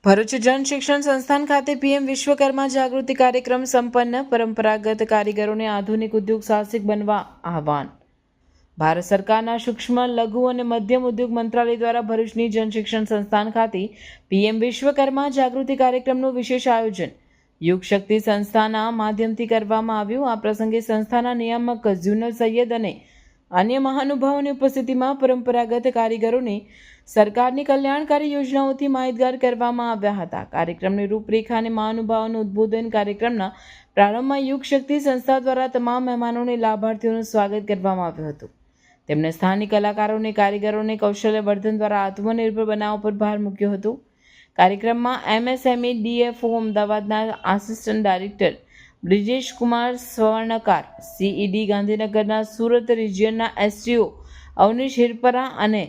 ભરૂચ જન શિક્ષણ સંસ્થાન ખાતે પીએમ વિશ્વકર્મા જાગૃતિ કાર્યક્રમ સંપન્ન. પરંપરાગત કારીગરોને આધુનિક ઉદ્યોગ સાહસિક બનવા આહવાન. ભારત સરકારના સૂક્ષ્મ લઘુ અને મધ્યમ ઉદ્યોગ મંત્રાલય દ્વારા ભરૂચની જન શિક્ષણ સંસ્થાન ખાતે પીએમ વિશ્વકર્મા જાગૃતિ કાર્યક્રમનું વિશેષ આયોજન યુગ શક્તિ સંસ્થાના માધ્યમથી કરવામાં આવ્યું. આ પ્રસંગે સંસ્થાના નિયામક ઝ્યુનલ સૈયદ અને અન્ય મહાનુભાવોની ઉપસ્થિતિમાં પરંપરાગત કારીગરોને સરકારની કલ્યાણકારી યોજનાઓથી માહિતગાર કરવામાં આવ્યા હતા. કાર્યક્રમની રૂપરેખા અને મહાનુભાવોનું ઉદ્બોધન. કાર્યક્રમના પ્રારંભમાં યુગ શક્તિ સંસ્થા દ્વારા તમામ મહેમાનોને લાભાર્થીઓનું સ્વાગત કરવામાં આવ્યું હતું. તેમણે સ્થાનિક કલાકારોને કારીગરોને કૌશલ્યવર્ધન દ્વારા આત્મનિર્ભર બનાવવા પર ભાર મૂક્યો હતો. કાર્યક્રમમાં એમએસએમઈ ડીએફઓ અમદાવાદના assistant director Brijesh Kumar Swarnkar, CED ગાંધીનગરના સુરત રિજિયનના એસટીઓ અવનીશ હિરપરા અને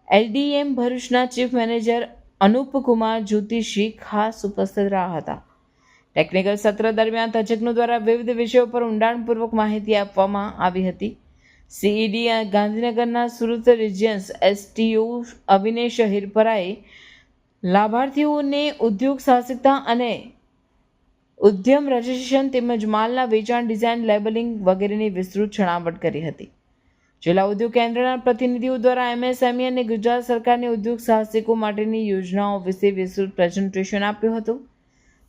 એલડીએમ ભરૂચના ચીફ મેનેજર અનુપ કુમાર જ્યોતિષી ખાસ ઉપસ્થિત રહ્યા હતા. ટેકનિકલ સત્ર દરમિયાન તજજ્ઞો દ્વારા વિવિધ વિષયો પર ઊંડાણપૂર્વક માહિતી આપવામાં આવી હતી. સીઈડી ગાંધીનગરના સુરત રિજિયન્સ એસટીઓ અવિનેશ હિરપરાએ લાભાર્થીઓને ઉદ્યોગ સાહસિકતા અને ઉદ્યમ રજિસ્ટ્રેશન તેમજ માલના વેચાણ, ડિઝાઇન, લેબલિંગ વગેરેની વિસ્તૃત છણાવટ કરી હતી. જિલ્લા ઉદ્યોગ કેન્દ્રના પ્રતિનિધિઓ દ્વારા એમએસએમઈ અને ગુજરાત સરકારની ઉદ્યોગ સાહસિકો માટેની યોજનાઓ વિશે વિસ્તૃત પ્રેઝન્ટેશન આપ્યું હતું.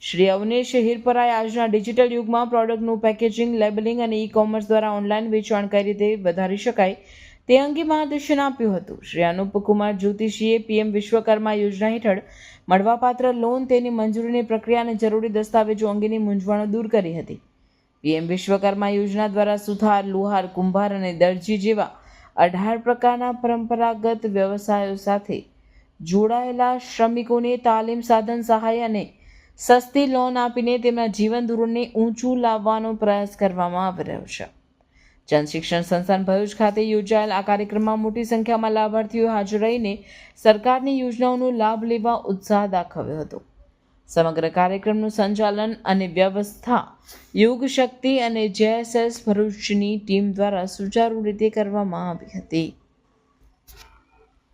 શ્રી અવનીશ હિરપરાએ આજના ડિજિટલ યુગમાં પ્રોડક્ટનું પેકેજિંગ, લેબલિંગ અને ઈ-કોમર્સ દ્વારા ઓનલાઈન વેચાણ કઈ રીતે વધારી શકાય તે અંગે માર્ગદર્શન આપ્યું હતું. શ્રી અનુપ કુમાર જ્યોતિષીએ પીએમ વિશ્વકર્મા યોજના હેઠળ મળવાપાત્ર લોન, તેની મંજૂરીની પ્રક્રિયા અને જરૂરી દસ્તાવેજો અંગેની મૂંઝવણો દૂર કરી હતી. પીએમ વિશ્વકર્મા યોજના દ્વારા સુથાર, લુહાર, કુંભાર અને દરજી જેવા 18 પ્રકારના પરંપરાગત વ્યવસાયો સાથે જોડાયેલા શ્રમિકોને તાલીમ, સાધન સહાય અને સસ્તી લોન આપીને તેમના જીવન ધોરણને ઊંચું લાવવાનો પ્રયાસ કરવામાં આવી રહ્યો છે. જન શિક્ષણ સંસ્થાન ભરૂચ ખાતે યોજાયેલ આ કાર્યક્રમમાં મોટી સંખ્યામાં લાભાર્થીઓ હાજર રહીને સરકારની યોજનાઓનો લાભ લેવા ઉત્સાહ દાખવ્યો હતો. સમગ્ર કાર્યક્રમનું સંચાલન અને વ્યવસ્થા યુગ શક્તિ અને જેએસએસ ભરૂચની ટીમ દ્વારા સુચારુ રીતે કરવામાં આવી હતી.